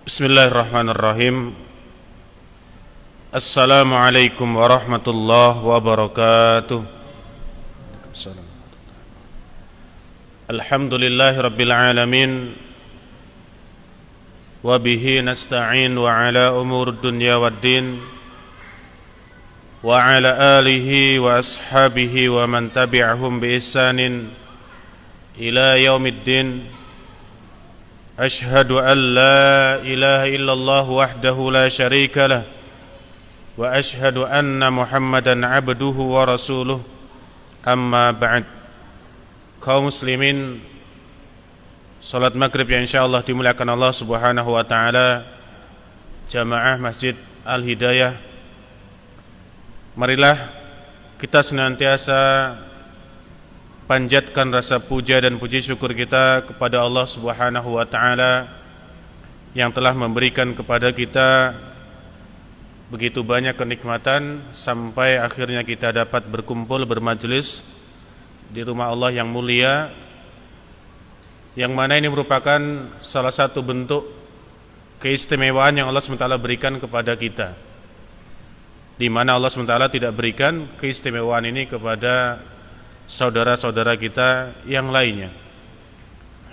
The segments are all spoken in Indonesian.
Bismillahirrahmanirrahim. Assalamualaikum warahmatullahi wabarakatuh. Alhamdulillahi rabbil alamin. Wa bihi nasta'in wa ala umur dunya waddin. Wa ala alihi wa ashabihi wa man tabi'ahum bi ihsanin ila yaumiddin. أشهد أن لا إله إلا الله وحده لا شريك له وأشهد أن محمدا عبده ورسوله أما بعد. Kaum muslimin, salat maghrib yang insyaallah dimuliakan Allah subhanahu wa ta'ala, jamaah Masjid Al-Hidayah, marilah kita senantiasa panjatkan rasa puja dan puji syukur kita kepada Allah Subhanahu wa taala yang telah memberikan kepada kita begitu banyak kenikmatan sampai akhirnya kita dapat berkumpul bermajelis di rumah Allah yang mulia, yang mana ini merupakan salah satu bentuk keistimewaan yang Allah SWT berikan kepada kita, di mana Allah SWT tidak berikan keistimewaan ini kepada saudara-saudara kita yang lainnya.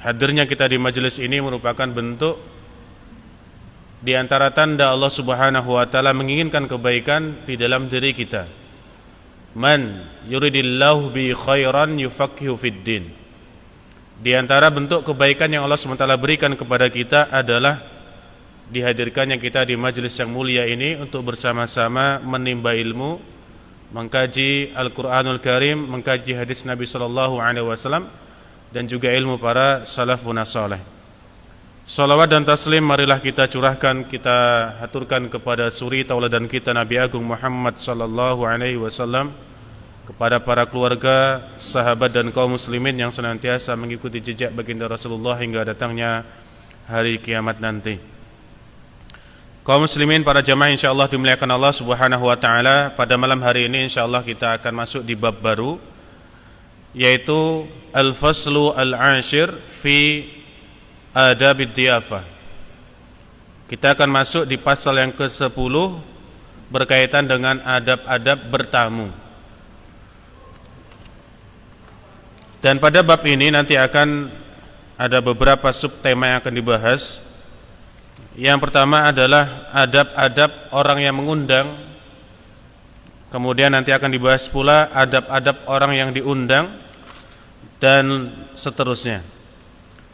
Hadirnya kita di majelis ini merupakan bentuk di antara tanda Allah Subhanahu wa taala menginginkan kebaikan di dalam diri kita. Man yuridillahu bi khairan yufaqihu fid din. Di antara bentuk kebaikan yang Allah SWT berikan kepada kita adalah dihadirkannya kita di majelis yang mulia ini untuk bersama-sama menimba ilmu, mengkaji Al-Quranul Karim, mengkaji hadis Nabi SAW, dan juga ilmu para salafun salih. Salawat dan taslim marilah kita curahkan, kita haturkan kepada suri tauladan kita Nabi Agung Muhammad SAW, kepada para keluarga, sahabat dan kaum muslimin yang senantiasa mengikuti jejak baginda Rasulullah hingga datangnya hari kiamat nanti. Kaum muslimin, para jamaah insyaallah dimuliakan Allah Subhanahu wa taala, pada malam hari ini insyaallah kita akan masuk di bab baru, yaitu Al-Faslu Al-Ashir fi Adabid Diyafah. Kita akan masuk di pasal yang ke-10 berkaitan dengan adab-adab bertamu. Dan pada bab ini nanti akan ada beberapa subtema yang akan dibahas. Yang pertama adalah adab-adab orang yang mengundang. Kemudian nanti akan dibahas pula adab-adab orang yang diundang, dan seterusnya.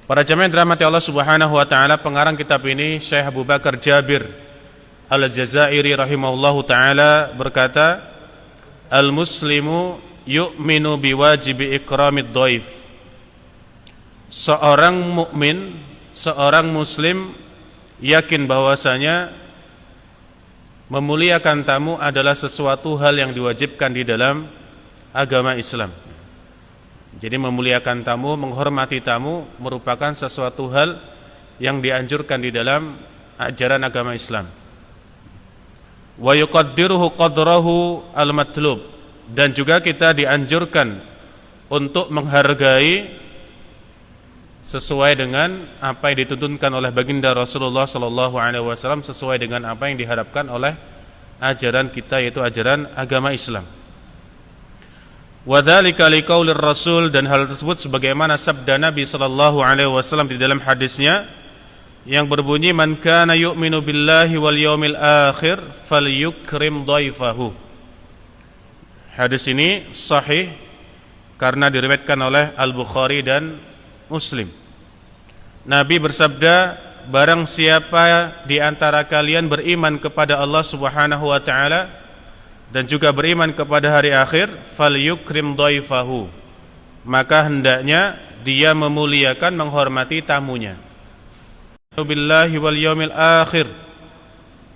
Para jamaah yang dirahmati Allah Subhanahu wa taala, pengarang kitab ini Syekh Abu Bakar Jabir Al-Jazairi rahimahullahu taala berkata, Al-muslimu yu'minu biwajibi ikramid dhaif. Seorang mukmin, seorang muslim yakin bahwasanya memuliakan tamu adalah sesuatu hal yang diwajibkan di dalam agama Islam. Jadi memuliakan tamu, menghormati tamu merupakan sesuatu hal yang dianjurkan di dalam ajaran agama Islam. Wa yuqaddiruhu qadrahu al-matlub, dan juga kita dianjurkan untuk menghargai sesuai dengan apa yang dituntunkan oleh baginda Rasulullah SAW, sesuai dengan apa yang diharapkan oleh ajaran kita, yaitu ajaran agama Islam. Wa dzalika liqaulir Rasul, dan hal tersebut sebagaimana sabda Nabi SAW di dalam hadisnya yang berbunyi, man kana yu'minu billahi wal yaumil akhir falyukrim dhaifahu. Hadis ini sahih karena diriwayatkan oleh Al-Bukhari dan Muslim. Nabi bersabda, barang siapa di antara kalian beriman kepada Allah Subhanahu wa taala dan juga beriman kepada hari akhir, falyukrim dhaifahu, maka hendaknya dia memuliakan, menghormati tamunya. Billahi wal yaumil akhir,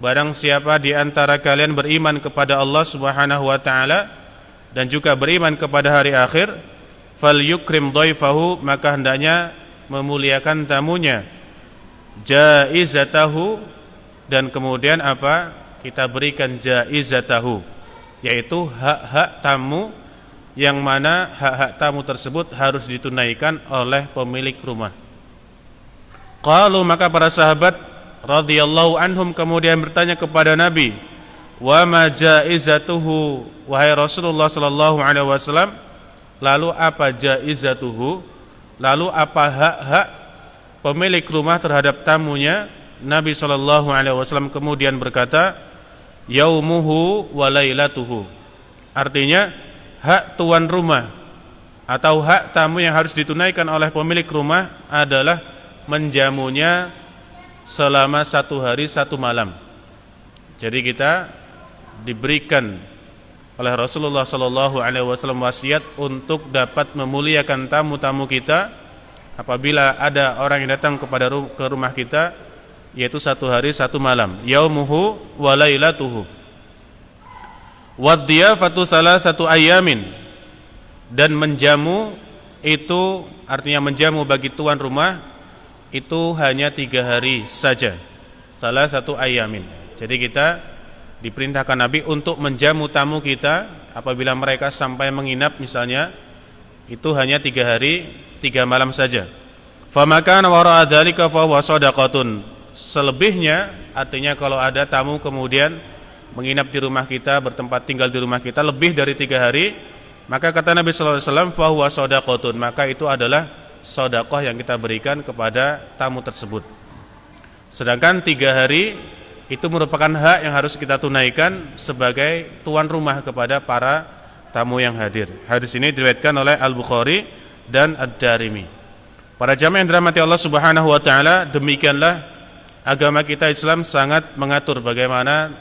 barang siapa di antara kalian beriman kepada Allah Subhanahu wa taala dan juga beriman kepada hari akhir, falyukrim dhaifahu, maka hendaknya memuliakan tamunya. Jaizatahu, dan kemudian apa? Kita berikan jaizatahu, yaitu hak-hak tamu, yang mana hak-hak tamu tersebut harus ditunaikan oleh pemilik rumah. Qalu, maka para sahabat radhiyallahu anhum kemudian bertanya kepada Nabi, "Wa ma jaizatuhu?" Wahai Rasulullah sallallahu alaihi wasallam, lalu apa jaizatuhu? Lalu apa hak-hak pemilik rumah terhadap tamunya? Nabi sallallahu alaihi wasallam kemudian berkata, "Yaumuhu wa lailatuhu." Artinya, hak tuan rumah atau hak tamu yang harus ditunaikan oleh pemilik rumah adalah menjamunya selama 1 hari 1 malam. Jadi kita diberikan oleh Rasulullah sallallahu alaihi wasallam wasiat untuk dapat memuliakan tamu-tamu kita apabila ada orang yang datang ke rumah kita, yaitu 1 hari 1 malam. Yaumuhu wa lailatuhu. Wadiyafatu salasatu ayamin. Dan menjamu itu artinya menjamu bagi tuan rumah itu hanya 3 hari saja. Salah satu ayamin. Jadi kita diperintahkan Nabi untuk menjamu tamu kita apabila mereka sampai menginap misalnya, itu hanya 3 hari 3 malam saja. Famakana wara'a dzalika fa huwa shadaqatun. Selebihnya artinya kalau ada tamu kemudian menginap di rumah kita, bertempat tinggal di rumah kita lebih dari 3 hari, maka kata Nabi sallallahu alaihi wasallam fa huwa shadaqatun, maka itu adalah sedekah yang kita berikan kepada tamu tersebut. Sedangkan 3 hari itu merupakan hak yang harus kita tunaikan sebagai tuan rumah kepada para tamu yang hadir. Hadis ini diriwayatkan oleh Al-Bukhari dan Ad-Darimi. Para jamaah yang dirahmati Allah Subhanahu wa taala, demikianlah agama kita Islam sangat mengatur bagaimana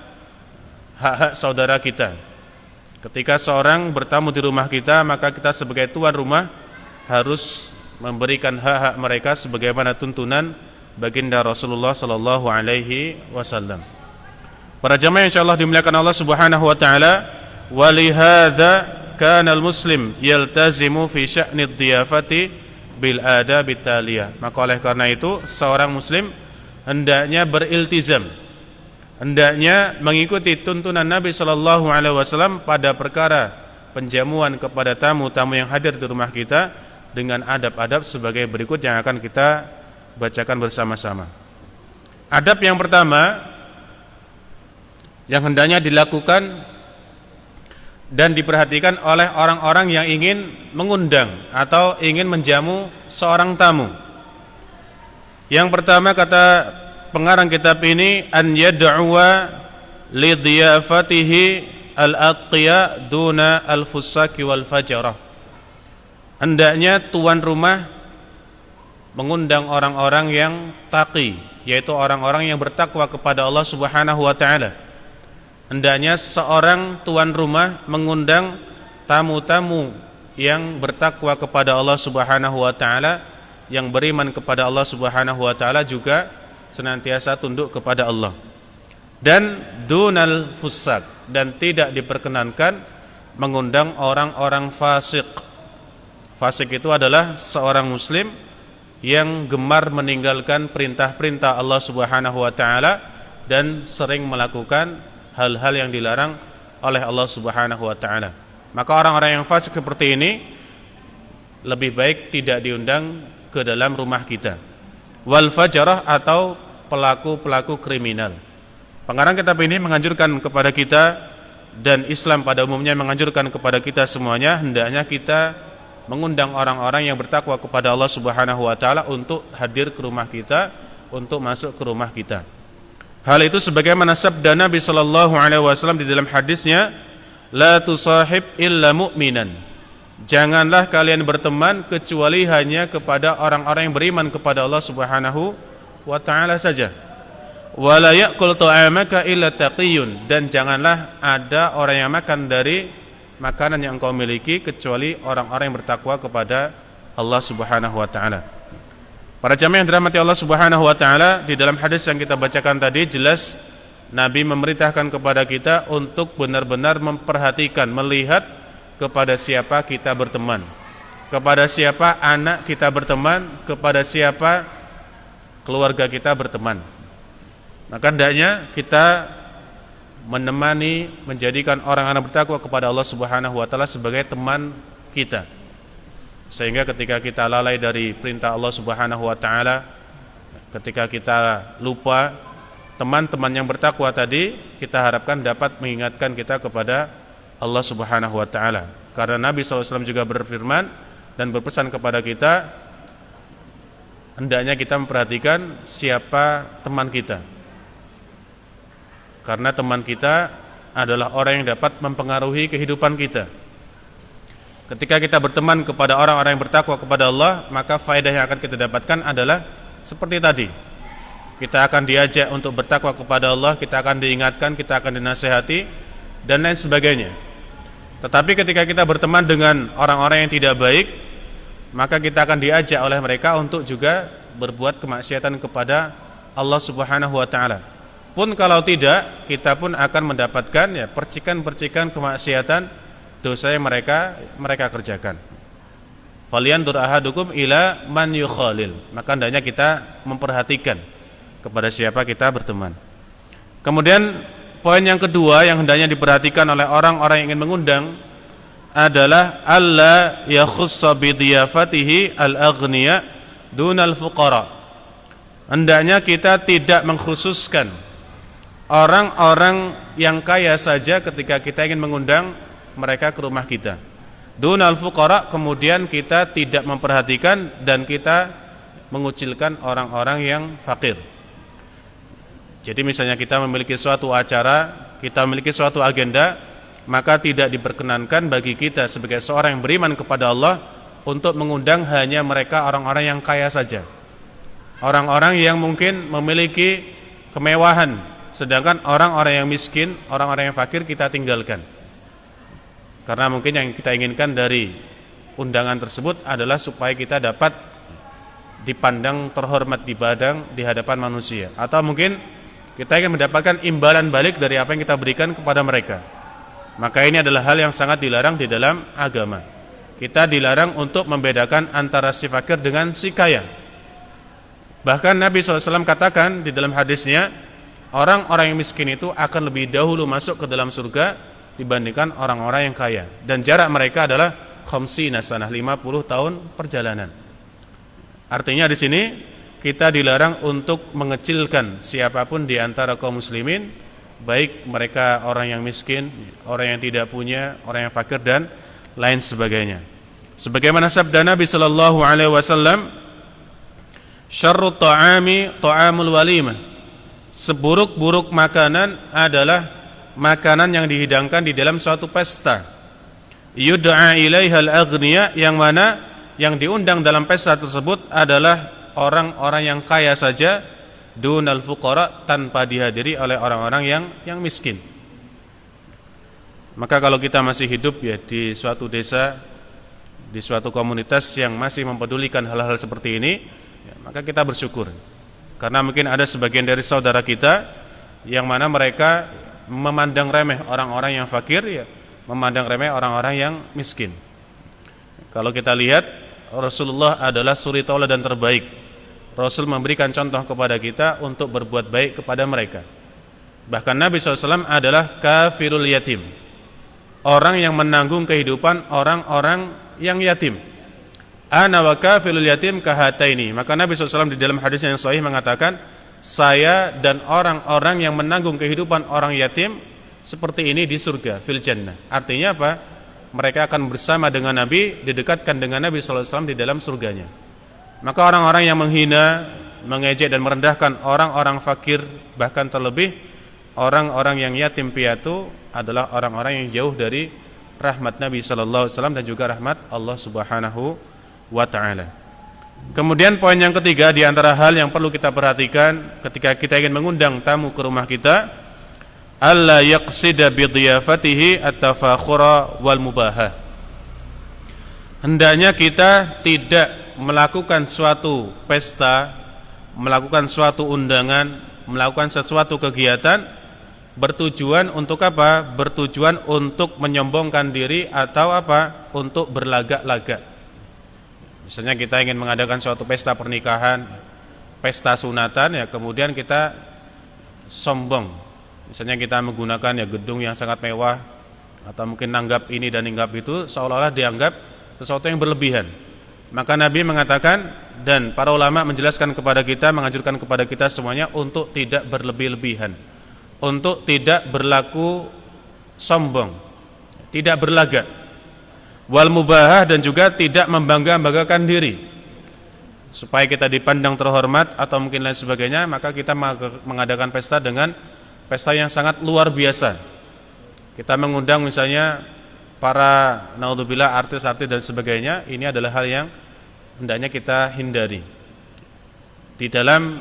hak-hak saudara kita. Ketika seorang bertamu di rumah kita, maka kita sebagai tuan rumah harus memberikan hak-hak mereka sebagaimana tuntunan baginda Rasulullah sallallahu alaihi wasallam. Para jamaah insyaallah dimuliakan Allah Subhanahu wa taala, wa li hadza kana al-muslim yaltazimu fi sya'ni ad-diyafati bil adab taliyah. Maka oleh karena itu seorang muslim hendaknya beriltizam, hendaknya mengikuti tuntunan Nabi sallallahu alaihi wasallam pada perkara penjamuan kepada tamu-tamu yang hadir di rumah kita dengan adab-adab sebagai berikut yang akan kita bacakan bersama-sama. Adab yang pertama yang hendaknya dilakukan dan diperhatikan oleh orang-orang yang ingin mengundang atau ingin menjamu seorang tamu. Yang pertama kata pengarang kitab ini, an yad'uwa li dhiyafatihi al-atqiya duna al-fusaki wal fajarah. Hendaknya tuan rumah mengundang orang-orang yang taqi, yaitu orang-orang yang bertakwa kepada Allah Subhanahu wa taala. Hendaknya seorang tuan rumah mengundang tamu-tamu yang bertakwa kepada Allah Subhanahu wa taala, yang beriman kepada Allah Subhanahu wa taala, juga senantiasa tunduk kepada Allah. Dan dunal fusak, dan tidak diperkenankan mengundang orang-orang fasik. Fasik itu adalah seorang muslim yang gemar meninggalkan perintah-perintah Allah Subhanahu wa taala dan sering melakukan hal-hal yang dilarang oleh Allah Subhanahu wa taala. Maka orang-orang yang fasik seperti ini lebih baik tidak diundang ke dalam rumah kita. Wal fajarah, atau pelaku-pelaku kriminal. Pengarang kitab ini menganjurkan kepada kita, dan Islam pada umumnya menganjurkan kepada kita semuanya, hendaknya kita mengundang orang-orang yang bertakwa kepada Allah Subhanahu wa taala untuk hadir ke rumah kita, untuk masuk ke rumah kita. Hal itu sebagaimana sabda Nabi sallallahu alaihi wasallam di dalam hadisnya, la tusahib illa mu'minan. Janganlah kalian berteman kecuali hanya kepada orang-orang yang beriman kepada Allah Subhanahu wa taala saja. Wa la ya'kul ta'amaka illa taqiyun, dan janganlah ada orang yang makan dari makanan yang engkau miliki kecuali orang-orang yang bertakwa kepada Allah Subhanahu wa taala. Para jamaah yang dirahmati Allah Subhanahu wa taala, di dalam hadis yang kita bacakan tadi jelas Nabi memerintahkan kepada kita untuk benar-benar memperhatikan, melihat kepada siapa kita berteman, kepada siapa anak kita berteman, kepada siapa keluarga kita berteman. Maka hendaknya kita menemani, menjadikan orang-orang bertakwa kepada Allah Subhanahu wa taala sebagai teman kita, sehingga ketika kita lalai dari perintah Allah Subhanahu wa taala, ketika kita lupa teman-teman yang bertakwa tadi kita harapkan dapat mengingatkan kita kepada Allah Subhanahu wa taala. Karena Nabi SAW juga berfirman dan berpesan kepada kita, hendaknya kita memperhatikan siapa teman kita. Karena teman kita adalah orang yang dapat mempengaruhi kehidupan kita. Ketika kita berteman kepada orang-orang yang bertakwa kepada Allah, maka faedah yang akan kita dapatkan adalah seperti tadi. Kita akan diajak untuk bertakwa kepada Allah, kita akan diingatkan, kita akan dinasihati, dan lain sebagainya. Tetapi ketika kita berteman dengan orang-orang yang tidak baik, maka kita akan diajak oleh mereka untuk juga berbuat kemaksiatan kepada Allah Subhanahu wa taala. Pun kalau tidak, kita pun akan mendapatkan percikan-percikan kemaksiatan dosa yang mereka kerjakan. Falyandur ahadukum ila man yukhalil. Maka hendaknya kita memperhatikan kepada siapa kita berteman. Kemudian poin yang kedua yang hendaknya diperhatikan oleh orang-orang yang ingin mengundang adalah alla yakhussa bi dhiyafatihi al-aghniya dunal fuqara. Hendaknya kita tidak mengkhususkan orang-orang yang kaya saja ketika kita ingin mengundang mereka ke rumah kita. Dunal fuqara, kemudian kita tidak memperhatikan dan kita mengucilkan orang-orang yang fakir. Jadi misalnya kita memiliki suatu acara, kita memiliki suatu agenda, maka tidak diperkenankan bagi kita sebagai seorang yang beriman kepada Allah untuk mengundang hanya mereka orang-orang yang kaya saja. Orang-orang yang mungkin memiliki kemewahan, sedangkan orang-orang yang miskin, orang-orang yang fakir kita tinggalkan. Karena mungkin yang kita inginkan dari undangan tersebut adalah supaya kita dapat dipandang terhormat di hadapan manusia, atau mungkin kita ingin mendapatkan imbalan balik dari apa yang kita berikan kepada mereka. Maka ini adalah hal yang sangat dilarang di dalam agama. Kita dilarang untuk membedakan antara si fakir dengan si kaya. Bahkan Nabi SAW katakan di dalam hadisnya, orang-orang yang miskin itu akan lebih dahulu masuk ke dalam surga dibandingkan orang-orang yang kaya. Dan jarak mereka adalah 50 sanah, 50 tahun perjalanan. Artinya di sini kita dilarang untuk mengecilkan siapapun di antara kaum muslimin, baik mereka orang yang miskin, orang yang tidak punya, orang yang fakir dan lain sebagainya. Sebagaimana sabda Nabi sallallahu alaihi wasallam, syarrut ta'ami ta'amul walimah. Seburuk-buruk makanan adalah makanan yang dihidangkan di dalam suatu pesta. Yud'a ilaihal aghniya, yang mana yang diundang dalam pesta tersebut adalah orang-orang yang kaya saja, dunal fuqara, tanpa dihadiri oleh orang-orang yang miskin. Maka kalau kita masih hidup di suatu desa, di suatu komunitas yang masih mempedulikan hal-hal seperti ini, maka kita bersyukur. Karena mungkin ada sebagian dari saudara kita yang mana mereka memandang remeh orang-orang yang fakir, memandang remeh orang-orang yang miskin. Kalau kita lihat, Rasulullah adalah suri tauladan terbaik. Rasul memberikan contoh kepada kita untuk berbuat baik kepada mereka. Bahkan Nabi SAW adalah kafirul yatim, orang yang menanggung kehidupan orang-orang yang yatim. Ana wa kafirul yatim kahataini. Maka Nabi SAW di dalam hadis yang sahih mengatakan, saya dan orang-orang yang menanggung kehidupan orang yatim seperti ini di surga, fil jannah. Artinya apa? Mereka akan bersama dengan Nabi, didekatkan dengan Nabi SAW di dalam surganya. Maka orang-orang yang menghina, mengejek dan merendahkan orang-orang fakir, bahkan terlebih orang-orang yang yatim piatu, adalah orang-orang yang jauh dari rahmat Nabi sallallahu alaihi wasallam dan juga rahmat Allah Subhanahu wa taala. Kemudian poin yang ketiga di antara hal yang perlu kita perhatikan ketika kita ingin mengundang tamu ke rumah kita, alla yaqsida bi dhiyafatihi at-tafakhura wal mubahah. Hendaknya kita tidak melakukan suatu pesta, melakukan suatu undangan, melakukan sesuatu kegiatan bertujuan untuk apa? Bertujuan untuk menyombongkan diri atau apa? Untuk berlagak-lagak. Misalnya kita ingin mengadakan suatu pesta pernikahan, pesta sunatan, kemudian kita sombong. Misalnya kita menggunakan gedung yang sangat mewah, atau mungkin nanggap ini dan nanggap itu, seolah-olah dianggap sesuatu yang berlebihan. Maka Nabi mengatakan, dan para ulama menjelaskan kepada kita, menganjurkan kepada kita semuanya untuk tidak berlebih-lebihan, untuk tidak berlaku sombong, tidak berlagak, wal mubahah, dan juga tidak membangga-banggakan diri supaya kita dipandang terhormat atau mungkin lain sebagainya. Maka kita mengadakan pesta dengan pesta yang sangat luar biasa. Kita mengundang misalnya para naudzubillah artis-artis dan sebagainya. Ini adalah hal yang hendaknya kita hindari. Di dalam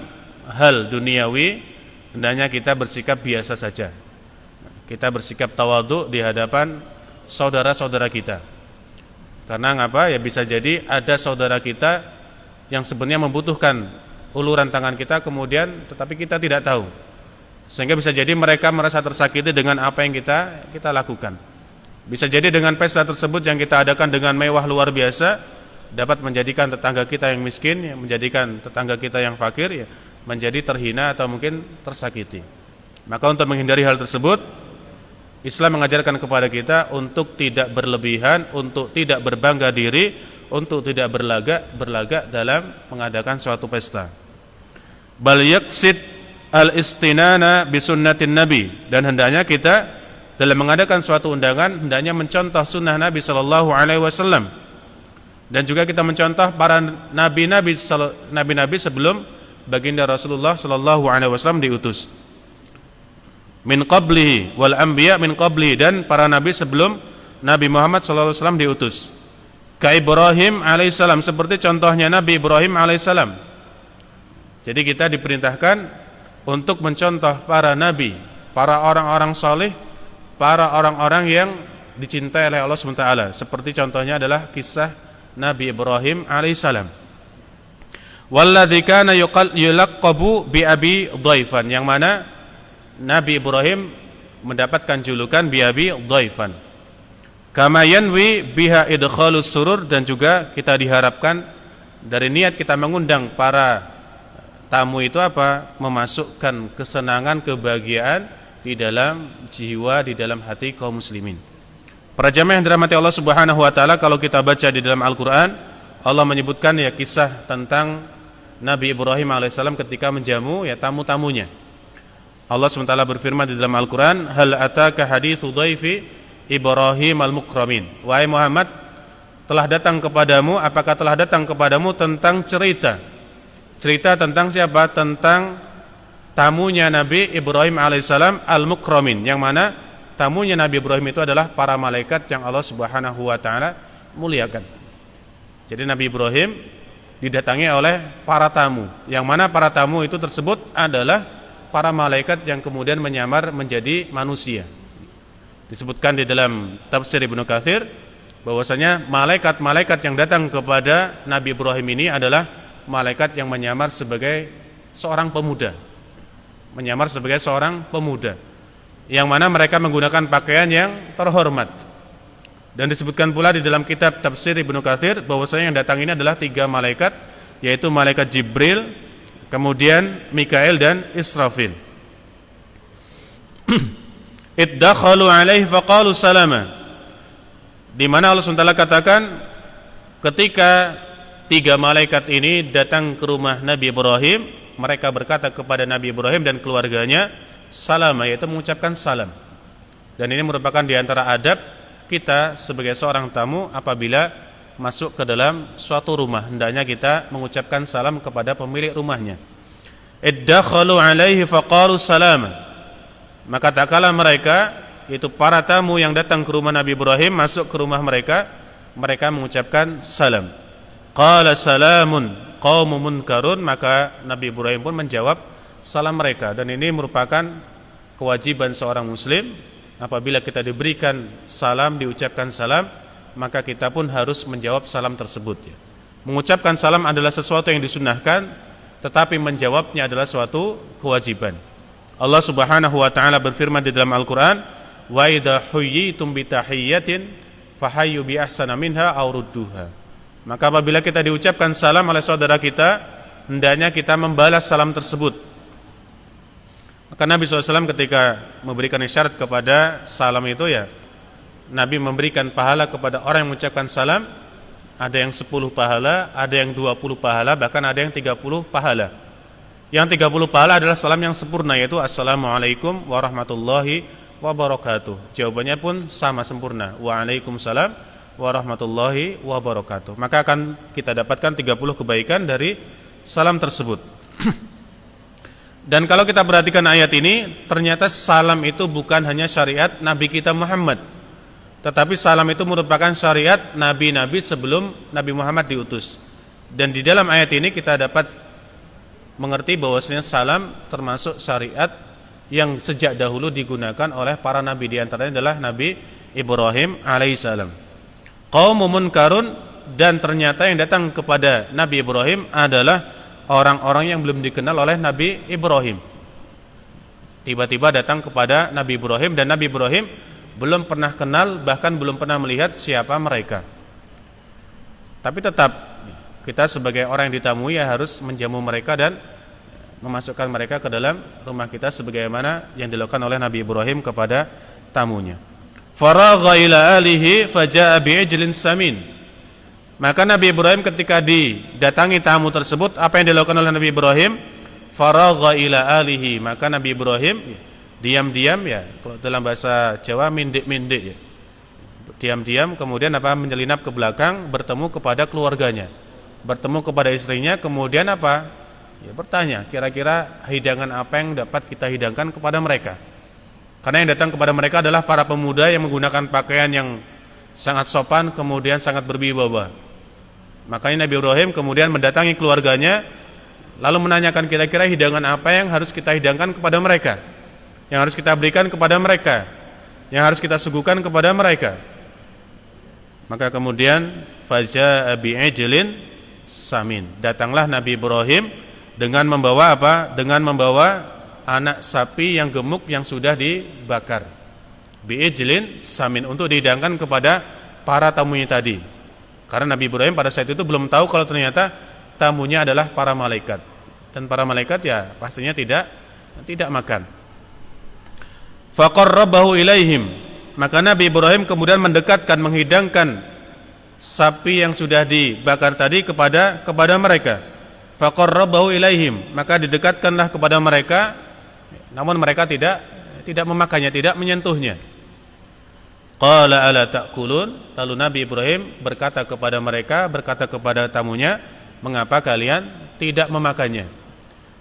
hal duniawi hendaknya kita bersikap biasa saja. Kita bersikap tawadhu di hadapan saudara-saudara kita. Karena ngapa? Ya bisa jadi ada saudara kita yang sebenarnya membutuhkan uluran tangan kita, kemudian tetapi kita tidak tahu. Sehingga bisa jadi mereka merasa tersakiti dengan apa yang kita lakukan. Bisa jadi dengan pesta tersebut yang kita adakan dengan mewah luar biasa dapat menjadikan tetangga kita yang miskin, ya, menjadikan tetangga kita yang fakir, ya, menjadi terhina atau mungkin tersakiti. Maka untuk menghindari hal tersebut, Islam mengajarkan kepada kita untuk tidak berlebihan, untuk tidak berbangga diri, untuk tidak berlagak dalam mengadakan suatu pesta. Bal yaqsid al-istinana bi sunnatin nabi, dan hendaknya kita dalam mengadakan suatu undangan hendaknya mencontoh sunnah Nabi sallallahu alaihi wasallam. Dan juga kita mencontoh para nabi-nabi sebelum baginda Rasulullah sallallahu alaihi wasallam diutus. Min qablihi wal anbiya min qablihi, dan para nabi sebelum Nabi Muhammad sallallahu alaihi wasallam diutus. Ka Ibrahim alaihissalam, seperti contohnya Nabi Ibrahim alaihissalam. Jadi kita diperintahkan untuk mencontoh para nabi, para orang-orang saleh, para orang-orang yang dicintai oleh Allah SWT. Seperti contohnya adalah kisah Nabi Ibrahim alaihissalam. Walladzi kana yulaqqabu bi abi dhaifan, yang mana Nabi Ibrahim mendapatkan julukan bi abi dhaifan. Kama yanwi biha idkhalus surur, dan juga kita diharapkan dari niat kita mengundang para tamu itu apa? Memasukkan kesenangan, kebahagiaan di dalam jiwa, di dalam hati kaum muslimin. Para jamaah yang dirahmati Allah Subhanahu wa taala, kalau kita baca di dalam Al-Qur'an, Allah menyebutkan ya kisah tentang Nabi Ibrahim alaihissalam ketika menjamu ya tamu-tamunya. Allah SWT berfirman di dalam Al-Qur'an, hal ataka haditsu dhaifi Ibrahim al-mukramin. Wahai Muhammad, telah datang kepadamu, apakah telah datang kepadamu tentang cerita tentang siapa? Tentang tamunya Nabi Ibrahim alaihissalam al-mukramin, yang mana tamunya Nabi Ibrahim itu adalah para malaikat yang Allah Subhanahu wa taala muliakan. Jadi Nabi Ibrahim didatangi oleh para tamu, yang mana para tamu itu tersebut adalah para malaikat yang kemudian menyamar menjadi manusia. Disebutkan di dalam tafsir Ibnu Katsir bahwasanya malaikat-malaikat yang datang kepada Nabi Ibrahim ini adalah malaikat yang menyamar sebagai seorang pemuda. Menyamar sebagai seorang pemuda, yang mana mereka menggunakan pakaian yang terhormat. Dan disebutkan pula di dalam kitab tafsir Ibnu Katsir bahwasanya yang datang ini adalah 3 malaikat, yaitu malaikat Jibril, kemudian Mikail dan Israfil. Iddakhalu alaihi faqalu salama, di mana Allah SWT katakan ketika 3 malaikat ini datang ke rumah Nabi Ibrahim, mereka berkata kepada Nabi Ibrahim dan keluarganya salama, yaitu mengucapkan salam. Dan ini merupakan di antara adab kita sebagai seorang tamu apabila masuk ke dalam suatu rumah, hendaknya kita mengucapkan salam kepada pemilik rumahnya. Iddakhalu alaihi faqalu salama, maka tak kala mereka, itu para tamu yang datang ke rumah Nabi Ibrahim, masuk ke rumah mereka, mereka mengucapkan salam. Qala salamun qaumun munkarun, maka Nabi Ibrahim pun menjawab salam mereka. Dan ini merupakan kewajiban seorang muslim, apabila kita diberikan salam, diucapkan salam, maka kita pun harus menjawab salam tersebut. Mengucapkan salam adalah sesuatu yang disunnahkan, tetapi menjawabnya adalah suatu kewajiban. Allah Subhanahu wa taala berfirman di dalam Al-Qur'an, wa idza huyyitum bi tahiyyatin fahayyu bi ahsana minha aw rudduha. Maka apabila kita diucapkan salam oleh saudara kita, hendaknya kita membalas salam tersebut. Maka Nabi SAW ketika memberikan isyarat kepada salam itu, ya Nabi memberikan pahala kepada orang yang mengucapkan salam ada yang 10 pahala, ada yang 20 pahala, bahkan ada yang 30 pahala. Yang 30 pahala adalah salam yang sempurna, yaitu Assalamualaikum warahmatullahi wabarakatuh. Jawabannya pun sama sempurna, Waalaikumsalam warahmatullahi wabarakatuh. Maka akan kita dapatkan 30 kebaikan dari salam tersebut. Dan kalau kita perhatikan ayat ini, ternyata salam itu bukan hanya syariat Nabi kita Muhammad, tetapi salam itu merupakan syariat nabi-nabi sebelum Nabi Muhammad diutus. Dan di dalam ayat ini kita dapat mengerti bahwasanya salam termasuk syariat yang sejak dahulu digunakan oleh para nabi, di antaranya adalah Nabi Ibrahim alaihissalam. Qaum munkarun, dan ternyata yang datang kepada Nabi Ibrahim adalah orang-orang yang belum dikenal oleh Nabi Ibrahim. Tiba-tiba datang kepada Nabi Ibrahim, dan Nabi Ibrahim belum pernah kenal, bahkan belum pernah melihat siapa mereka. Tapi tetap kita sebagai orang yang ditamui ya harus menjamu mereka dan memasukkan mereka ke dalam rumah kita sebagaimana yang dilakukan oleh Nabi Ibrahim kepada tamunya. Faragha ila alihi faja'a bi'ijlin samin. Maka Nabi Ibrahim ketika didatangi tamu tersebut, apa yang dilakukan oleh Nabi Ibrahim? Faragha ila alihi. Maka Nabi Ibrahim diam-diam, ya kalau dalam bahasa Jawa mindik-mindik, ya, diam-diam, kemudian apa, menyelinap ke belakang, bertemu kepada keluarganya, bertemu kepada istrinya, kemudian apa, ya bertanya kira-kira hidangan apa yang dapat kita hidangkan kepada mereka. Karena yang datang kepada mereka adalah para pemuda yang menggunakan pakaian yang sangat sopan, kemudian sangat berwibawa. Makanya Nabi Ibrahim kemudian mendatangi keluarganya, lalu menanyakan kira-kira hidangan apa yang harus kita hidangkan kepada mereka, yang harus kita berikan kepada mereka, yang harus kita suguhkan kepada mereka. Maka kemudian faja'a bi'ijlin samin. Datanglah Nabi Ibrahim dengan membawa apa? Dengan membawa anak sapi yang gemuk yang sudah dibakar. Bi'ijlin samin, untuk dihidangkan kepada para tamunya tadi. Karena Nabi Ibrahim pada saat itu belum tahu kalau ternyata tamunya adalah para malaikat. Dan para malaikat ya pastinya tidak makan. Faqarrabahu ilaihim. Maka Nabi Ibrahim kemudian mendekatkan, menghidangkan sapi yang sudah dibakar tadi kepada mereka. Faqarrabahu ilaihim. Maka didekatkanlah kepada mereka, namun mereka tidak memakannya, tidak menyentuhnya. Qala ala ta'kulun. Lalu Nabi Ibrahim berkata kepada mereka, berkata kepada tamunya, mengapa kalian tidak memakannya?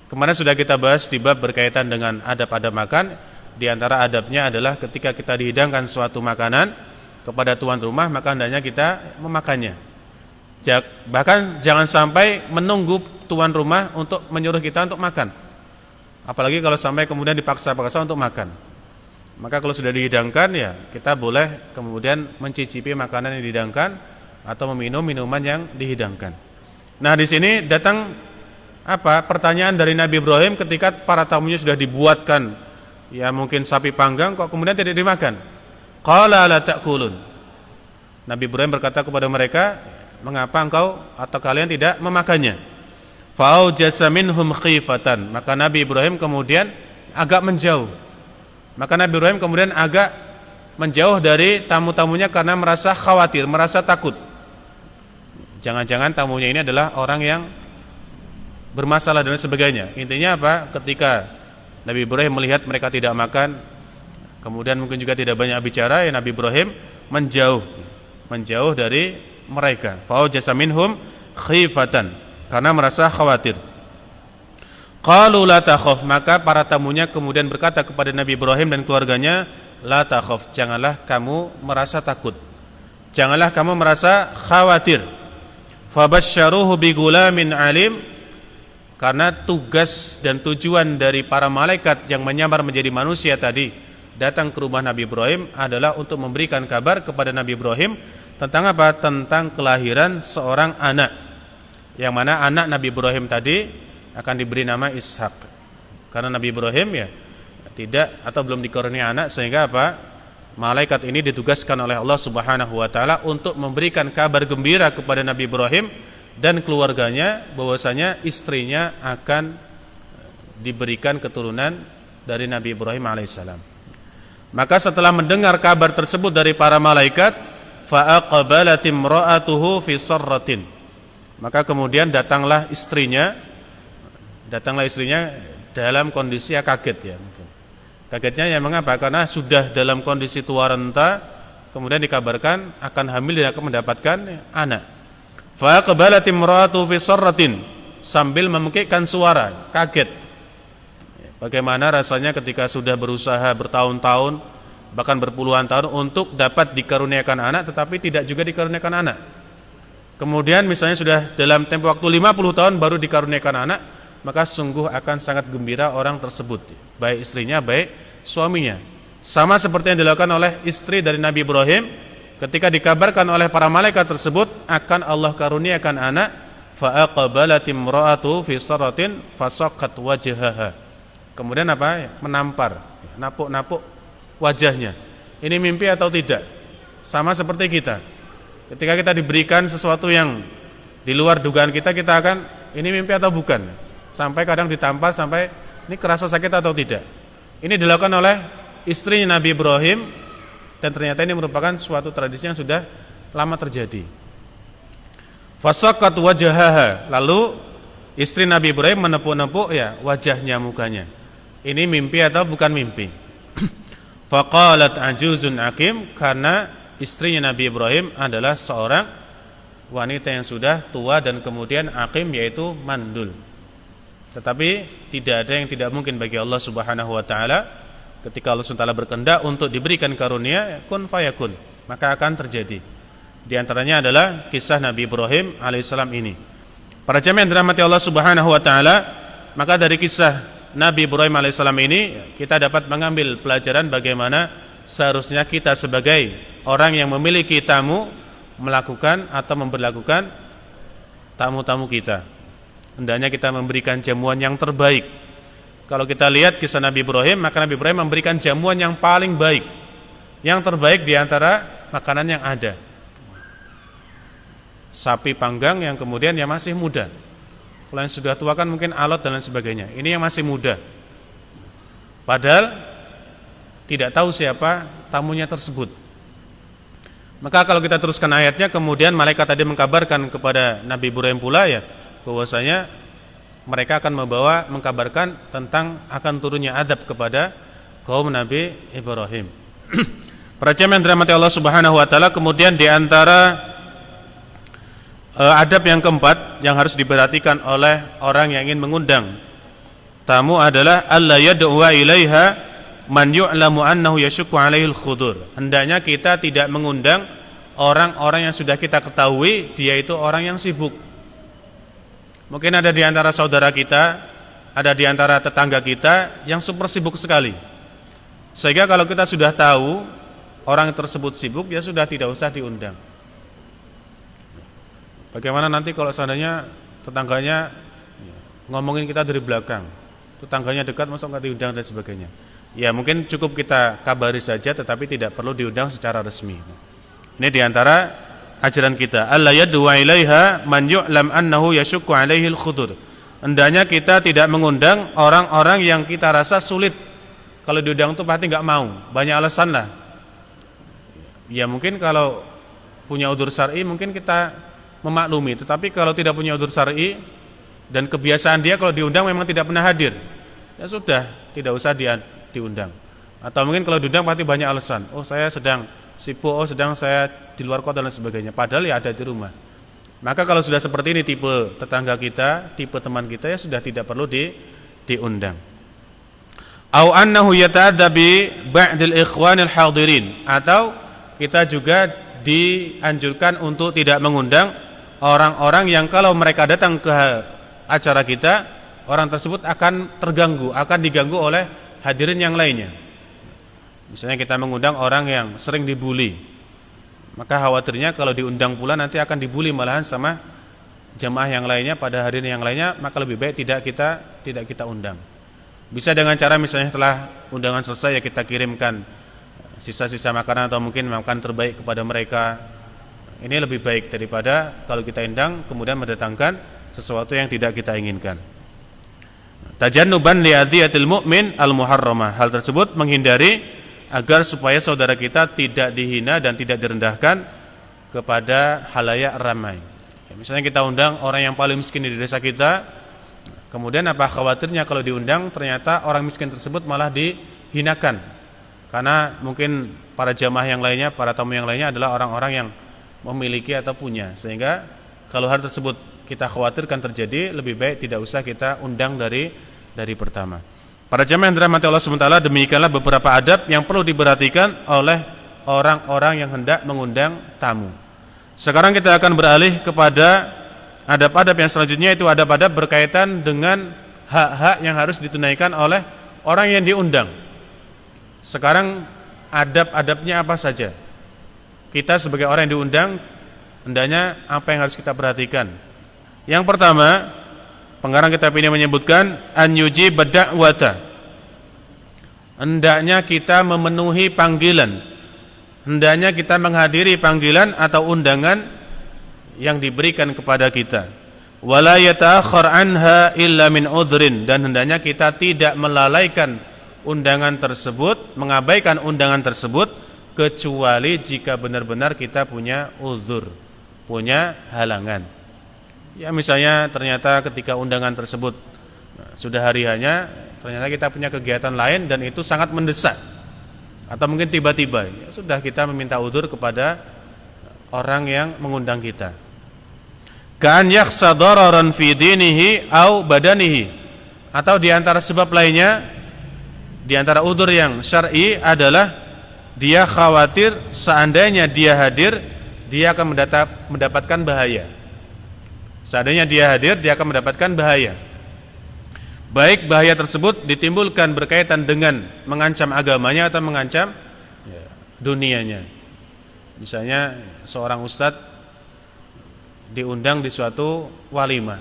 Kemarin sudah kita bahas di bab berkaitan dengan adab-adab makan. Di antara adabnya adalah ketika kita dihidangkan suatu makanan kepada tuan rumah, maka hendaknya kita memakannya. Bahkan jangan sampai menunggu tuan rumah untuk menyuruh kita untuk makan. Apalagi kalau sampai kemudian dipaksa-paksa untuk makan. Maka kalau sudah dihidangkan, ya kita boleh kemudian mencicipi makanan yang dihidangkan atau meminum minuman yang dihidangkan. Nah, di sini datang pertanyaan dari Nabi Ibrahim ketika para tamunya sudah dibuatkan, ya mungkin sapi panggang, kok kemudian tidak dimakan. Qala la ta'kulun. Nabi Ibrahim berkata kepada mereka, mengapa engkau atau kalian tidak memakannya? Fa'aujasa minhum khifatan. Maka Nabi Ibrahim kemudian agak menjauh. Maka Nabi Ibrahim kemudian agak menjauh dari tamu-tamunya karena merasa khawatir, merasa takut. Jangan-jangan tamunya ini adalah orang yang bermasalah dan sebagainya. Intinya apa? Ketika Nabi Ibrahim melihat mereka tidak makan, kemudian mungkin juga tidak banyak bicara, ya Nabi Ibrahim menjauh dari mereka. Fa'aujasa minhum khifatan, karena merasa khawatir. Qalu la takhaf. Maka para tamunya kemudian berkata kepada Nabi Ibrahim dan keluarganya, la takhaf, janganlah kamu merasa takut, janganlah kamu merasa khawatir. Fabasyaruhu bigulamin alim. Karena tugas dan tujuan dari para malaikat yang menyamar menjadi manusia tadi datang ke rumah Nabi Ibrahim adalah untuk memberikan kabar kepada Nabi Ibrahim tentang apa? Tentang kelahiran seorang anak, yang mana anak Nabi Ibrahim tadi akan diberi nama Ishak. Karena Nabi Ibrahim ya tidak atau belum dikaruniai anak, sehingga apa? Malaikat ini ditugaskan oleh Allah Subhanahu wa taala untuk memberikan kabar gembira kepada Nabi Ibrahim dan keluarganya bahwasanya istrinya akan diberikan keturunan dari Nabi Ibrahim alaihissalam. Maka setelah mendengar kabar tersebut dari para malaikat, fa aqbalat imra'atuhu fi sarratin. Maka kemudian datanglah istrinya dalam kondisi kaget ya mungkin. Kagetnya ya mengapa? Karena sudah dalam kondisi tua renta, kemudian dikabarkan akan hamil dan akan mendapatkan anak. Fa aqbalat imra'atuhu fi sarratin, sambil memekikkan suara, kaget. Bagaimana rasanya ketika sudah berusaha bertahun-tahun, bahkan berpuluhan tahun untuk dapat dikaruniakan anak, tetapi tidak juga dikaruniakan anak. Kemudian misalnya sudah dalam tempo waktu 50 tahun baru dikaruniakan anak, maka sungguh akan sangat gembira orang tersebut, baik istrinya, baik suaminya. Sama seperti yang dilakukan oleh istri dari Nabi Ibrahim, ketika dikabarkan oleh para malaikat tersebut akan Allah karuniakan anak, fa aqbalat imra'atu fi sarratin fasaqqat wajhaha. Kemudian apa? Menampar, napuk-napuk wajahnya. Ini mimpi atau tidak? Sama seperti kita. Ketika kita diberikan sesuatu yang di luar dugaan kita, kita akan ini mimpi atau bukan? Sampai kadang ditampar sampai ini kerasa sakit atau tidak. Ini dilakukan oleh istrinya Nabi Ibrahim, dan ternyata ini merupakan suatu tradisi yang sudah lama terjadi. Fasaqqat wajhaha, lalu istri Nabi Ibrahim menepuk-nepuk ya wajahnya, mukanya. Ini mimpi atau bukan mimpi? Faqalat ajuzun aqim, karena istrinya Nabi Ibrahim adalah seorang wanita yang sudah tua dan kemudian aqim, yaitu mandul. Tetapi tidak ada yang tidak mungkin bagi Allah Subhanahu wa taala. Ketika Allah Subhanahu wa taala berkehendak untuk diberikan karunia, kun fayakun, maka akan terjadi. Di antaranya adalah kisah Nabi Ibrahim alaihissalam ini. Para jamaah yang dirahmati Allah Subhanahu wa taala, maka dari kisah Nabi Ibrahim alaihissalam ini kita dapat mengambil pelajaran bagaimana seharusnya kita sebagai orang yang memiliki tamu melakukan atau memperlakukan tamu-tamu kita. Hendaknya kita memberikan jamuan yang terbaik. Kalau kita lihat kisah Nabi Ibrahim, maka Nabi Ibrahim memberikan jamuan yang paling baik, yang terbaik di antara makanan yang ada. Sapi panggang yang kemudian yang masih muda. Kalau yang sudah tua kan mungkin alot dan lain sebagainya. Ini yang masih muda. Padahal tidak tahu siapa tamunya tersebut. Maka kalau kita teruskan ayatnya, kemudian malaikat tadi mengkabarkan kepada Nabi Ibrahim pula ya, bahwasanya mereka akan mengkabarkan tentang akan turunnya azab kepada kaum Nabi Ibrahim. Para jemaah yang dirahmati Allah Subhanahu wa taala, kemudian di antara adab yang keempat yang harus diperhatikan oleh orang yang ingin mengundang tamu adalah alla yad'uwa ilaiha man yu'lamu annahu yashukku alaihil khudur. Hendaknya kita tidak mengundang orang-orang yang sudah kita ketahui dia itu orang yang sibuk. Mungkin ada di antara saudara kita, ada di antara tetangga kita yang super sibuk sekali. Sehingga kalau kita sudah tahu orang tersebut sibuk, ya sudah tidak usah diundang. Bagaimana nanti kalau seandainya tetangganya ngomongin kita dari belakang, tetangganya dekat masuk nggak diundang dan sebagainya. Ya mungkin cukup kita kabari saja, tetapi tidak perlu diundang secara resmi. Ini diantara ajaran kita. Alla yad'u ilaiha man yu'lam annahu yashukku alaihil khudur. Hendaknya kita tidak mengundang orang-orang yang kita rasa sulit. Kalau diundang itu pasti nggak mau, banyak alasan lah. Ya mungkin kalau punya udzur syar'i mungkin kita memaklumi, tetapi kalau tidak punya udzur syar'i dan kebiasaan dia kalau diundang memang tidak pernah hadir, ya sudah tidak usah diundang. Atau mungkin kalau diundang pasti banyak alasan. Oh saya sedang sibuk, oh sedang saya di luar kota dan sebagainya. Padahal ya ada di rumah. Maka kalau sudah seperti ini tipe tetangga kita, tipe teman kita, ya sudah tidak perlu diundang. Au annahu yata'adza bi ba'dil ikhwanil hadirin, atau kita juga dianjurkan untuk tidak mengundang orang-orang yang kalau mereka datang ke acara kita, orang tersebut akan terganggu, akan diganggu oleh hadirin yang lainnya. Misalnya kita mengundang orang yang sering dibully, maka khawatirnya kalau diundang pula nanti akan dibully malahan sama jamaah yang lainnya pada hadirin yang lainnya, maka lebih baik tidak kita undang. Bisa dengan cara misalnya setelah undangan selesai ya kita kirimkan sisa-sisa makanan atau mungkin makan terbaik kepada mereka. Ini lebih baik daripada kalau kita undang kemudian mendatangkan sesuatu yang tidak kita inginkan. Tajannuban li'adhiyatil mu'min al-muharramah. Hal tersebut menghindari agar supaya saudara kita tidak dihina dan tidak direndahkan kepada halayak ramai. Misalnya kita undang orang yang paling miskin di desa kita, kemudian apa khawatirnya kalau diundang ternyata orang miskin tersebut malah dihinakan, karena mungkin para jamaah yang lainnya, para tamu yang lainnya adalah orang-orang yang memiliki atau punya, sehingga kalau hal tersebut kita khawatirkan terjadi, lebih baik tidak usah kita undang dari pertama. Para jamaah yang dirahmati Allah SWT, demikianlah beberapa adab yang perlu diperhatikan oleh orang-orang yang hendak mengundang tamu. Sekarang kita akan beralih kepada adab-adab yang selanjutnya, itu adab-adab berkaitan dengan hak-hak yang harus ditunaikan oleh orang yang diundang. Sekarang adab-adabnya apa saja? Kita sebagai orang yang diundang, hendaknya apa yang harus kita perhatikan? Yang pertama, pengarang kitab ini menyebutkan an yujib da'wata. Hendaknya kita memenuhi panggilan. Hendaknya kita menghadiri panggilan atau undangan yang diberikan kepada kita. Wala yata'akhkhar anha illa min udhrin, dan hendaknya kita tidak melalaikan undangan tersebut, mengabaikan undangan tersebut, kecuali jika benar-benar kita punya uzur, punya halangan. Ya misalnya ternyata ketika undangan tersebut sudah hari hanya, ternyata kita punya kegiatan lain dan itu sangat mendesak, atau mungkin tiba-tiba, ya sudah kita meminta uzur kepada orang yang mengundang kita. Ka'an yakhsa dararan fi dinihi au badanihi, atau di antara sebab lainnya, di antara uzur yang syar'i adalah dia khawatir seandainya dia hadir, dia akan mendapatkan bahaya. Seandainya dia hadir, dia akan mendapatkan bahaya. Baik bahaya tersebut ditimbulkan berkaitan dengan mengancam agamanya atau mengancam dunianya. Misalnya seorang ustadz diundang di suatu walimah,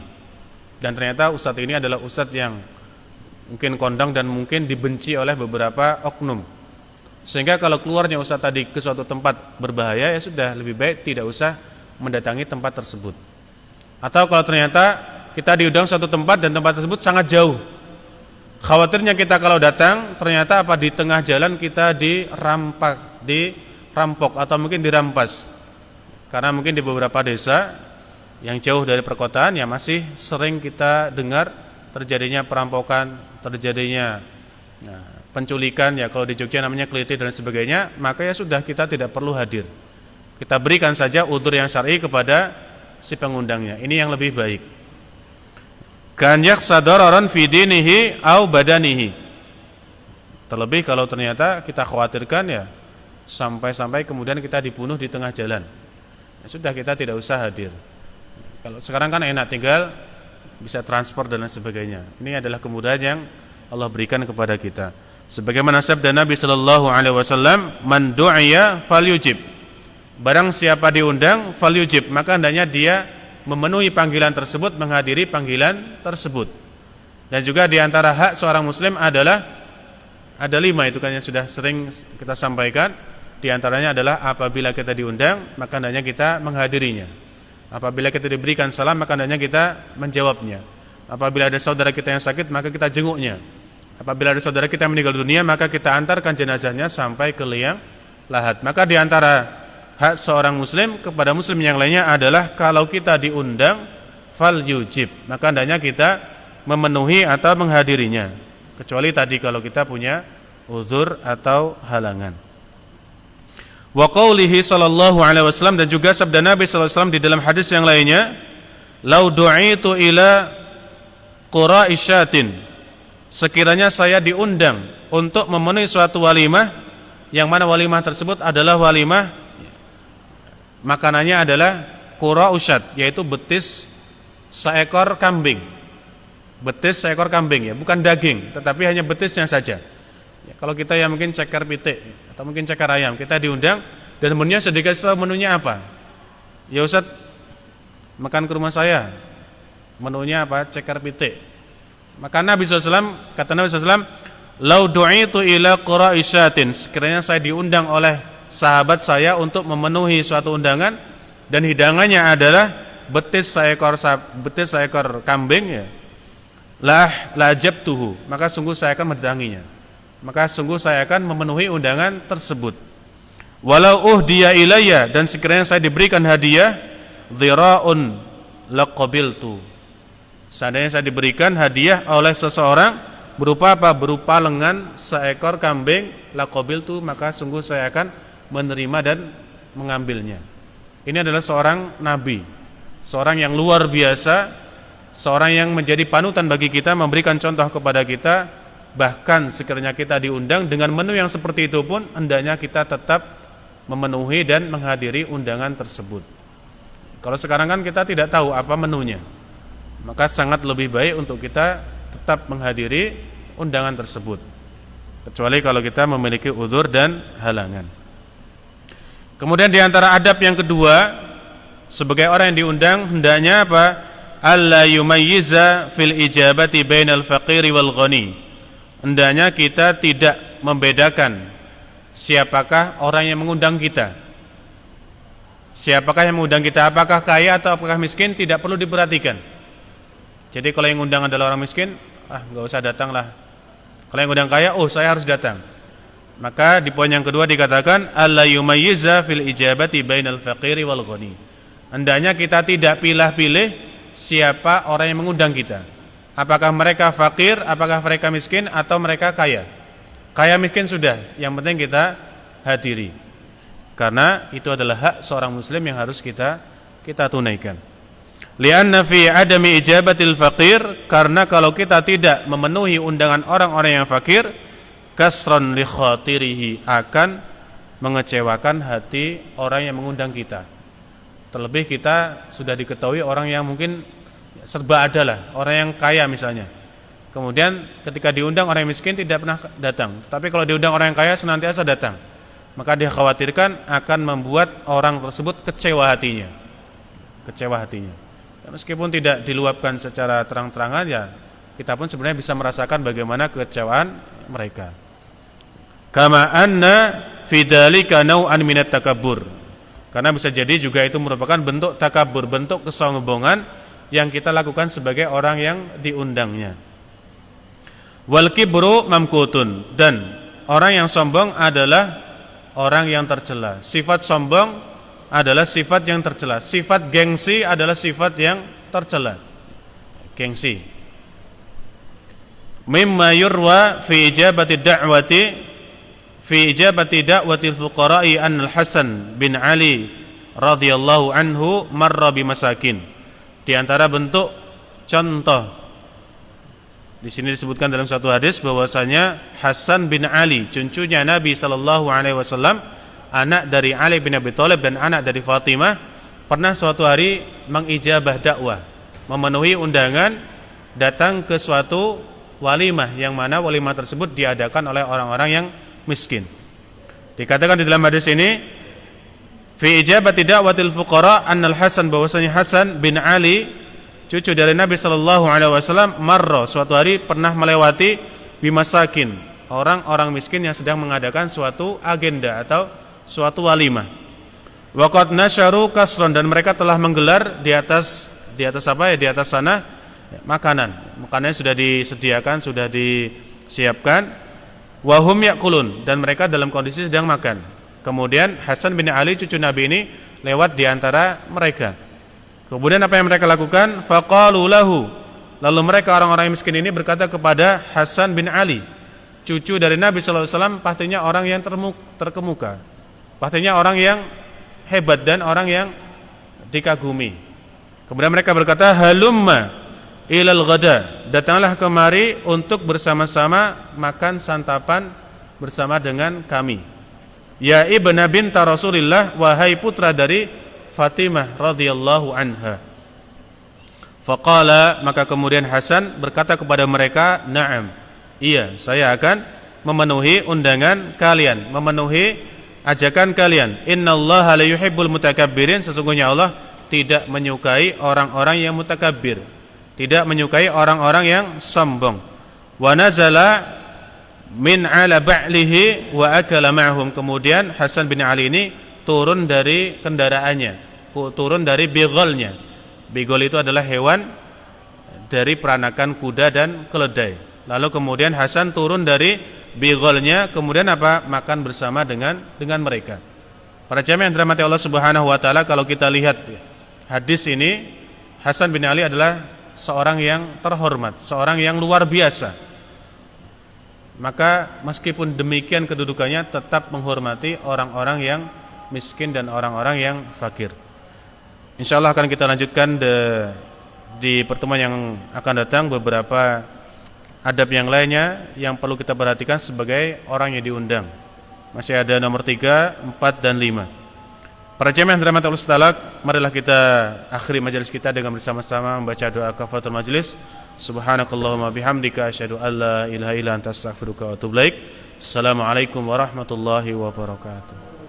dan ternyata ustadz ini adalah ustadz yang mungkin kondang dan mungkin dibenci oleh beberapa oknum, sehingga kalau keluarnya ustadz tadi ke suatu tempat berbahaya, ya sudah lebih baik tidak usah mendatangi tempat tersebut. Atau kalau ternyata kita diundang suatu tempat dan tempat tersebut sangat jauh, khawatirnya kita kalau datang ternyata apa di tengah jalan kita dirampok atau mungkin dirampas. Karena mungkin di beberapa desa yang jauh dari perkotaan, ya masih sering kita dengar terjadinya perampokan, terjadinya penculikan, ya kalau di Jogja namanya keliti dan sebagainya. Maka ya sudah, kita tidak perlu hadir, kita berikan saja udzur yang syar'i kepada si pengundangnya. Ini yang lebih baik. Kan yakhsa dararan fi dinihi au badanihi. Terlebih kalau ternyata kita khawatirkan ya sampai kemudian kita dibunuh di tengah jalan, ya sudah, kita tidak usah hadir. Kalau sekarang kan enak, tinggal bisa transport dan lain sebagainya. Ini adalah kemudahan yang Allah berikan kepada kita. Sebagaimana sabda Nabi sallallahu alaihi wasallam, "Man du'iya falyujib." Barang siapa diundang falyujib, maka hendaknya dia memenuhi panggilan tersebut, menghadiri panggilan tersebut. Dan juga di antara hak seorang muslim adalah ada 5, itu kan yang sudah sering kita sampaikan. Di antaranya adalah apabila kita diundang, maka hendaknya kita menghadirinya. Apabila kita diberikan salam, maka hendaknya kita menjawabnya. Apabila ada saudara kita yang sakit, maka kita jenguknya. Apabila ada saudara kita yang meninggal dunia, maka kita antarkan jenazahnya sampai ke liang lahat. Maka di antara hak seorang muslim kepada muslim yang lainnya adalah kalau kita diundang fal yujib, maka hendaknya kita memenuhi atau menghadirinya, kecuali tadi kalau kita punya uzur atau halangan. Wa qaulihi sallallahu alaihi wasallam, dan juga sabda Nabi sallallahu alaihi wasallam di dalam hadis yang lainnya, lau du'itu ila qura'isyatin, sekiranya saya diundang untuk memenuhi suatu walimah, yang mana walimah tersebut adalah walimah, makanannya adalah qura'usyat, yaitu betis seekor kambing. Betis seekor kambing, ya, bukan daging, tetapi hanya betisnya saja. Ya, kalau kita ya mungkin ceker pitik atau mungkin ceker ayam, kita diundang dan menunya sedikit, menunya apa? Ya Ustaz, makan ke rumah saya, menunya apa? Ceker pitik. Maka Nabi SAW, kata Nabi SAW, lau du'itu ila qura'isyatin, sekiranya saya diundang oleh sahabat saya untuk memenuhi suatu undangan dan hidangannya adalah betis seekor kambing, ya, la jabtuhu, maka sungguh saya akan mendatanginya, maka sungguh saya akan memenuhi undangan tersebut. Walau uhdiya ilayya, dan sekiranya saya diberikan hadiah, dhira'un laqabiltu. Seandainya saya diberikan hadiah oleh seseorang berupa apa? Berupa lengan seekor kambing, laqabiltu, maka sungguh saya akan menerima dan mengambilnya. Ini adalah seorang nabi, seorang yang luar biasa, seorang yang menjadi panutan bagi kita, memberikan contoh kepada kita. Bahkan sekiranya kita diundang dengan menu yang seperti itu pun, hendaknya kita tetap memenuhi dan menghadiri undangan tersebut. Kalau sekarang kan kita tidak tahu apa menunya, maka sangat lebih baik untuk kita tetap menghadiri undangan tersebut, kecuali kalau kita memiliki uzur dan halangan. Kemudian di antara adab yang kedua, sebagai orang yang diundang, hendaknya apa? Alla yumayyiza fil ijabati bainal faqiri wal ghani. Hendaknya kita tidak membedakan siapakah orang yang mengundang kita. Siapakah yang mengundang kita, apakah kaya atau apakah miskin, tidak perlu diperhatikan. Jadi kalau yang undang adalah orang miskin, enggak usah datang lah. Kalau yang undang kaya, saya harus datang. Maka di poin yang kedua dikatakan alla yumayyiza fil ijabati bainal faqiri wal ghani. Hendaknya kita tidak pilih-pilih siapa orang yang mengundang kita. Apakah mereka fakir, apakah mereka miskin, atau mereka kaya. Kaya miskin sudah, yang penting kita hadiri. Karena itu adalah hak seorang muslim yang harus kita tunaikan. Lianna fi adami ijabatil faqir, karena kalau kita tidak memenuhi undangan orang-orang yang fakir, kasran li khatirihi, akan mengecewakan hati orang yang mengundang kita. Terlebih kita sudah diketahui orang yang mungkin serba adalah, orang yang kaya misalnya. Kemudian ketika diundang orang yang miskin tidak pernah datang, tapi kalau diundang orang yang kaya senantiasa datang, maka dikhawatirkan akan membuat orang tersebut kecewa hatinya. Ya, meskipun tidak diluapkan secara terang-terangan, ya kita pun sebenarnya bisa merasakan bagaimana kekecewaan mereka. Kama anna fi dzalika nau'an minat takabbur. Karena bisa jadi juga itu merupakan bentuk takabur, bentuk kesombongan yang kita lakukan sebagai orang yang diundangnya. Wal kibru mamkutun, dan orang yang sombong adalah orang yang tercela. Sifat sombong adalah sifat yang tercela. Sifat gengsi adalah sifat yang tercela. Gengsi. Mimma yurwa fi ijabati da'watil fuqara'i an al-Hasan bin Ali radhiyallahu anhu marra bi masakin. Di antara bentuk contoh, di sini disebutkan dalam satu hadis bahwasanya Hasan bin Ali, cucunya Nabi sallallahu alaihi wasallam, anak dari Ali bin Abi Thalib dan anak dari Fatimah, pernah suatu hari mengijabah dakwah, memenuhi undangan datang ke suatu walimah, yang mana walimah tersebut diadakan oleh orang-orang yang miskin. Dikatakan di dalam hadis ini, fi ijabati da'watil fuqara annal Hasan, bahwasanya Hasan bin Ali, cucu dari Nabi sallallahu alaihi wasallam, marra, suatu hari pernah melewati bimasakin, orang-orang miskin yang sedang mengadakan suatu agenda atau suatu walimah. Waqad nasyaru kasron, dan mereka telah menggelar di atas apa ya, di atas sana makanan. Makanannya sudah disediakan, sudah disiapkan. Wa hum yakulun, dan mereka dalam kondisi sedang makan. Kemudian Hasan bin Ali, cucu Nabi ini, lewat di antara mereka. Kemudian apa yang mereka lakukan? Faqalu lahu, lalu mereka orang-orang miskin ini berkata kepada Hasan bin Ali, cucu dari Nabi sallallahu alaihi wasallam, pastinya orang yang terkemuka, pastinya orang yang hebat dan orang yang dikagumi. Kemudian mereka berkata, halumma ilal ghada, datanglah kemari untuk bersama-sama makan santapan bersama dengan kami. Ya ibna binta Rasulillah, wahai putra dari Fatimah radhiyallahu anha. Faqala, maka kemudian Hasan berkata kepada mereka, na'am, iya, saya akan memenuhi undangan kalian, memenuhi ajakan kalian. Innallaha la yuhibbul mutakabbirin, sesungguhnya Allah tidak menyukai orang-orang yang mutakabbir, tidak menyukai orang-orang yang sombong. Wa nazala min ala ba'lihi wa akala ma'hum. Kemudian Hasan bin Ali ini turun dari kendaraannya, turun dari bigolnya. Bigol itu adalah hewan dari peranakan kuda dan keledai. Lalu kemudian Hasan turun dari bigolnya, kemudian apa? Makan bersama dengan mereka. Para jamaah yang dirahmati Allah Subhanahu wa taala, kalau kita lihat hadis ini, Hasan bin Ali adalah seorang yang terhormat, seorang yang luar biasa. Maka meskipun demikian kedudukannya tetap menghormati orang-orang yang miskin dan orang-orang yang fakir. Insyaallah akan kita lanjutkan di pertemuan yang akan datang beberapa adab yang lainnya yang perlu kita perhatikan sebagai orang yang diundang. Masih ada nomor 3, 4 dan 5. Para jemaah yang dirahmati Allah Taala, marilah kita akhiri majelis kita dengan bersama-sama membaca doa kafaratul majelis. Subhanakallahumma bihamdika asyhadu an la ilaha illa anta astaghfiruka wa atubu ilaik. Assalamualaikum warahmatullahi wabarakatuh.